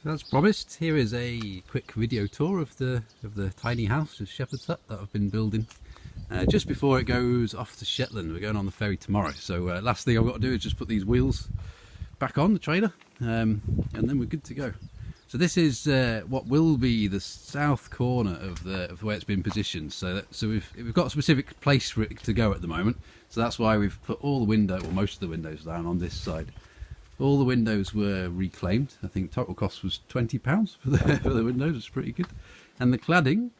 As promised, here is a quick video tour of the tiny house, the shepherd's hut that I've been building just before it goes off to Shetland. We're going on the ferry tomorrow, so last thing I've got to do is just put these wheels back on the trailer, and then we're good to go. So this is what will be the south corner of where it's been positioned. So we've got a specific place for it to go at the moment. So that's why we've put all the window, or most of the windows, down on this side. All the windows were reclaimed. I think total cost was £20 for the windows. It's pretty good. And the cladding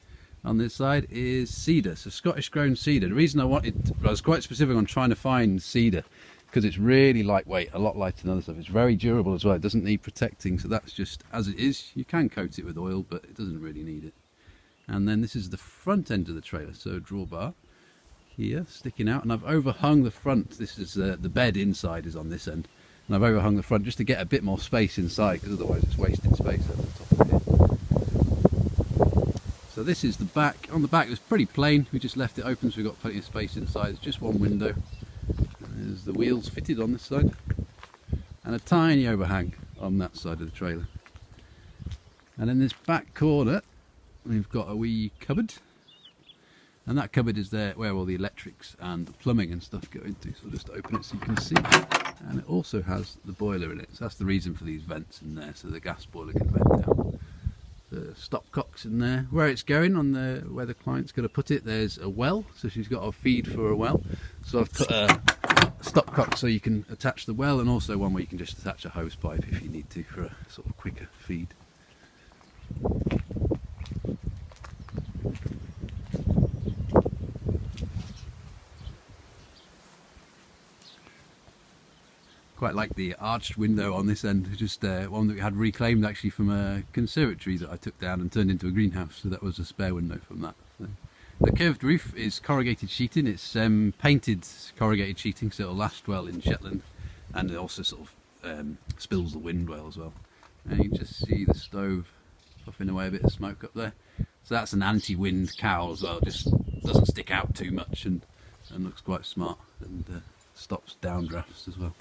on this side is cedar, so Scottish grown cedar. The reason I was quite specific on trying to find cedar because it's really lightweight, a lot lighter than other stuff. It's very durable as well. It doesn't need protecting, so that's just as it is. You can coat it with oil, but it doesn't really need it. And then this is the front end of the trailer, so drawbar here sticking out, and I've overhung the front. This is the bed inside is on this end. And I've overhung the front just to get a bit more space inside, because otherwise it's wasted space over the top of here. So this is the back. On the back it was pretty plain. We just left it open so we've got plenty of space inside. It's just one window. And there's the wheels fitted on this side. And a tiny overhang on that side of the trailer. And in this back corner we've got a wee cupboard. And that cupboard is there where all the electrics and the plumbing and stuff go into. So I'll just open it so you can see. And it also has the boiler in it, so that's the reason for these vents in there, so the gas boiler can vent down. The stopcocks in there. Where it's going, where the client's going to put it, there's a well, so she's got a feed for a well. So I've put a stopcock so you can attach the well, and also one where you can just attach a hose pipe if you need to for a sort of quicker feed. Quite like the arched window on this end, just one that we had reclaimed actually from a conservatory that I took down and turned into a greenhouse, so that was a spare window from that. So the curved roof is corrugated sheeting. It's painted corrugated sheeting, so it'll last well in Shetland, and it also sort of spills the wind well as well. And you can just see the stove puffing away a bit of smoke up there. So that's an anti-wind cowl as well, just doesn't stick out too much and looks quite smart, and stops downdrafts as well.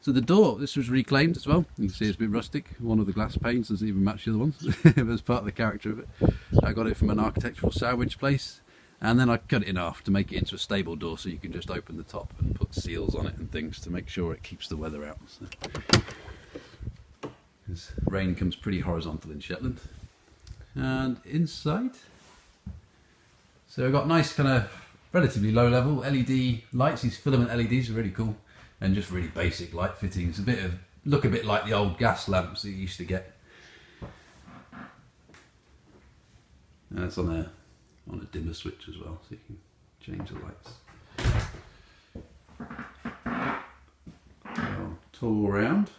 So the door, this was reclaimed as well. You can see it's a bit rustic. One of the glass panes doesn't even match the other ones. As part of the character of it. I got it from an architectural salvage place. And then I cut it in half to make it into a stable door, so you can just open the top and put seals on it and things to make sure it keeps the weather out. So, because rain comes pretty horizontal in Shetland. And inside, so I've got nice kind of relatively low level LED lights. These filament LEDs are really cool. And just really basic light fittings. Look a bit like the old gas lamps that you used to get. And it's on a dimmer switch as well, so you can change the lights. Tour around.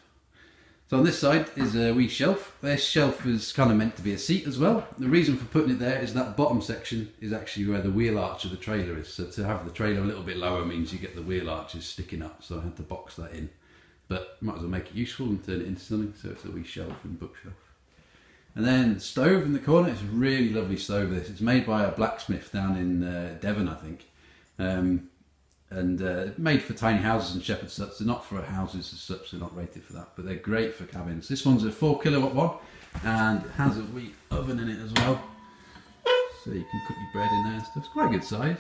So on this side is a wee shelf. This shelf is kind of meant to be a seat as well. The reason for putting it there is that bottom section is actually where the wheel arch of the trailer is. So to have the trailer a little bit lower means you get the wheel arches sticking up. So I had to box that in. But might as well make it useful and turn it into something. So it's a wee shelf and bookshelf. And then the stove in the corner. It's a really lovely stove this. It's made by a blacksmith down in Devon, I think. And made for tiny houses and shepherd's huts. They're not for houses as such, they're not rated for that, but they're great for cabins. This one's a 4 kilowatt one, and it has a wee oven in it as well, so you can cook your bread in there and stuff. It's quite a good size.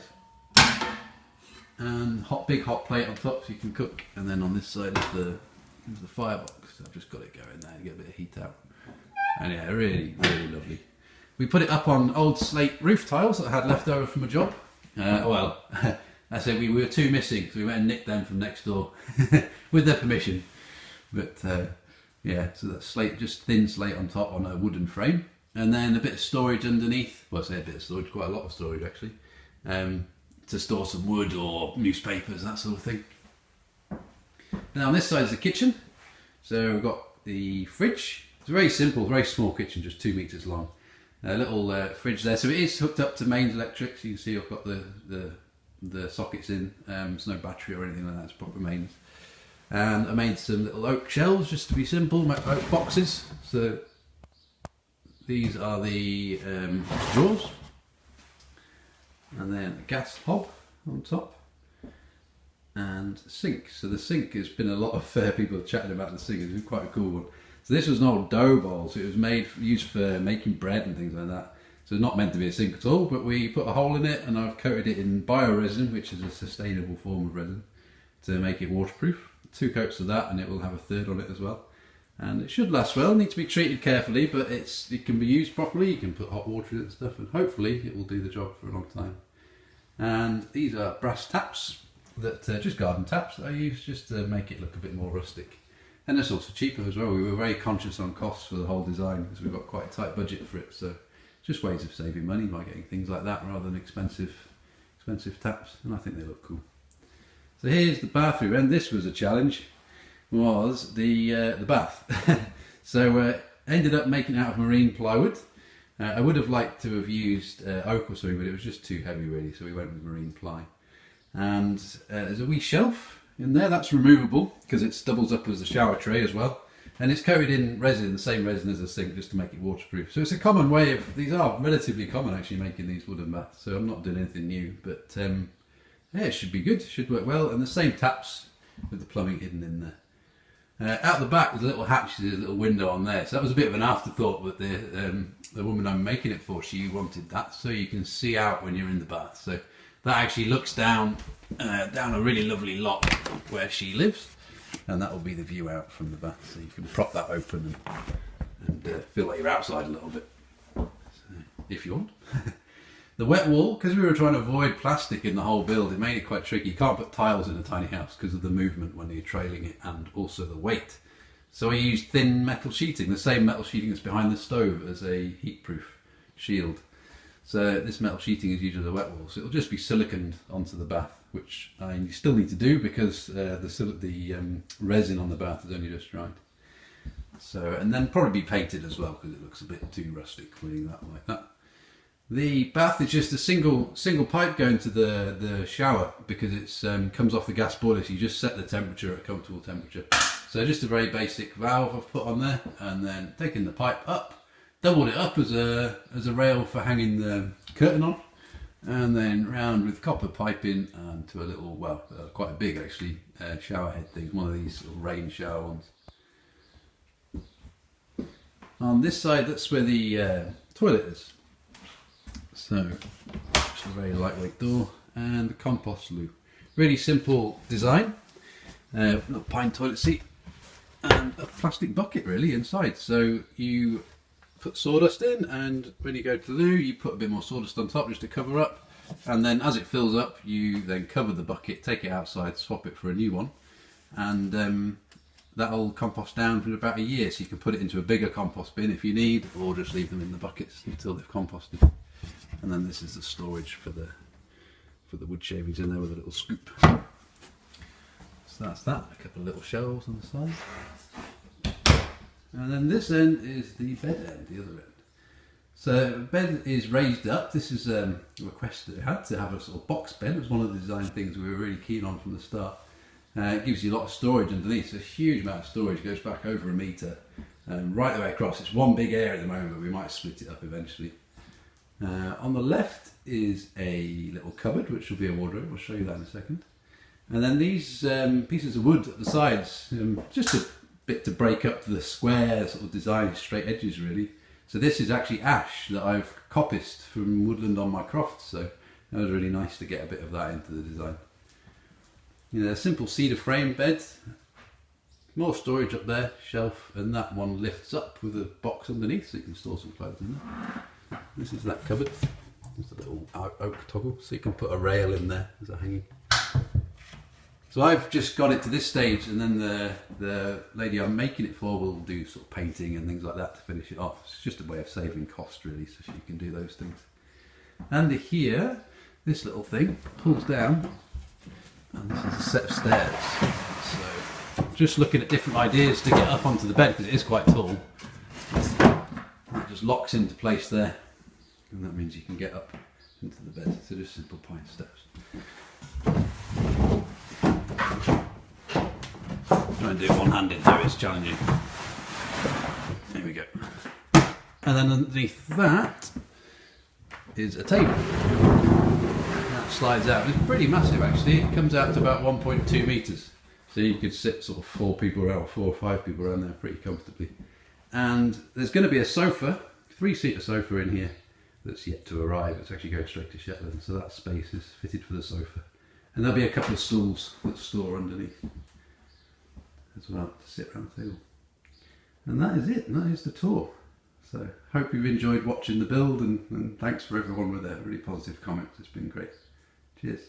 And big hot plate on top so you can cook, and then on this side is the firebox. I've just got it going there to get a bit of heat out. And yeah, really, really lovely. We put it up on old slate roof tiles that I had left over from a job. I said we were two missing, so we went and nicked them from next door with their permission. But yeah, so that's slate, just thin slate on top on a wooden frame, and then a bit of storage underneath. Well, I say a bit of storage, quite a lot of storage actually, to store some wood or newspapers, that sort of thing. And on this side is the kitchen. So we've got the fridge. It's a very simple, very small kitchen, just 2 meters long. A little fridge there. So it is hooked up to mains electric. So you can see I've got the sockets in. There's no battery or anything like that. It's proper mains. And I made some little oak shelves just to be simple, oak boxes. So these are the drawers, and then a gas hob on top, and a sink. So the sink has been a lot of people chatting about the sink. It's been quite a cool one. So this was an old dough bowl, so it was used for making bread and things like that. So it's not meant to be a sink at all, but we put a hole in it and I've coated it in bioresin, which is a sustainable form of resin, to make it waterproof. 2 coats of that and it will have a third on it as well. And it should last well, need to be treated carefully, but it can be used properly. You can put hot water in it and stuff, and hopefully it will do the job for a long time. And these are brass taps, that just garden taps that I use just to make it look a bit more rustic. And it's also cheaper as well. We were very conscious on costs for the whole design because we've got quite a tight budget for it. So just ways of saving money by getting things like that rather than expensive taps, and I think they look cool. So here's the bathroom, and this was a challenge, was the bath. So ended up making it out of marine plywood. I would have liked to have used oak or something, but it was just too heavy really, so we went with marine ply. And there's a wee shelf in there, that's removable because it doubles up as a shower tray as well. And it's coated in resin, the same resin as a sink, just to make it waterproof. So it's a common way of, these are relatively common actually, making these wooden baths. So I'm not doing anything new, but yeah, it should be good, should work well. And the same taps with the plumbing hidden in there. Out the back there's a little hatch, there's a little window on there. So that was a bit of an afterthought, but the woman I'm making it for, she wanted that so you can see out when you're in the bath. So that actually looks down a really lovely lot where she lives. And that will be the view out from the bath, so you can prop that open and feel like you're outside a little bit, so, if you want. The wet wall, because we were trying to avoid plastic in the whole build, it made it quite tricky. You can't put tiles in a tiny house because of the movement when you're trailing it and also the weight. So I used thin metal sheeting, the same metal sheeting that's behind the stove as a heat-proof shield. So this metal sheeting is usually the wet wall, so it'll just be siliconed onto the bath, which you still need to do because the resin on the bath is only just dried. So, and then probably be painted as well because it looks a bit too rustic putting that like that. The bath is just a single pipe going to the shower because it's comes off the gas boiler, so you just set the temperature at a comfortable temperature. So just a very basic valve I've put on there, and then taking the pipe up, doubled it up as a rail for hanging the curtain on, and then round with copper piping and to a little, well, quite a big actually, shower head thing, one of these sort of rain shower ones. On this side, that's where the toilet is. So, just a very lightweight door and the compost loo. Really simple design. Little pine toilet seat and a plastic bucket really inside. So you put sawdust in, and when you go to the loo you put a bit more sawdust on top just to cover up, and then as it fills up you then cover the bucket, take it outside, swap it for a new one, and that'll compost down for about a year, so you can put it into a bigger compost bin if you need, or just leave them in the buckets until they've composted. And then this is the storage for the wood shavings in there with a little scoop. So that's that, a couple of little shelves on the side. And then this end is the bed end, the other end. So the bed is raised up. This is a request that I had to have a sort of box bed. It was one of the design things we were really keen on from the start. It gives you a lot of storage underneath, so a huge amount of storage, goes back over a metre, right the way across. It's one big area at the moment, but we might split it up eventually. On the left is a little cupboard, which will be a wardrobe. I'll show you that in a second. And then these pieces of wood at the sides, just a bit to break up the square sort of design, straight edges really. So this is actually ash that I've coppiced from woodland on my croft, so that was really nice to get a bit of that into the design. You know, a simple cedar frame bed, more storage up there, shelf, and that one lifts up with a box underneath so you can store some clothes in there. This is that cupboard. There's a little oak toggle, so you can put a rail in there as a hanging. So I've just got it to this stage, and then the lady I'm making it for will do sort of painting and things like that to finish it off. It's just a way of saving cost really, so she can do those things. And here, this little thing pulls down, and this is a set of stairs. So just looking at different ideas to get up onto the bed, because it is quite tall. It just locks into place there, and that means you can get up into the bed. So just simple pine steps. Try and do it one-handed, though it's challenging. There we go. And then underneath that is a table. That slides out. It's pretty massive actually. It comes out to about 1.2 metres. So you could sit sort of 4 or 5 people around there pretty comfortably. And there's going to be a sofa, 3-seater sofa in here that's yet to arrive. It's actually going straight to Shetland, so that space is fitted for the sofa. And there'll be a couple of stools that store underneath as well to sit around the table. And that is it, that is the tour. So hope you've enjoyed watching the build, and thanks for everyone with their really positive comments. It's been great. Cheers.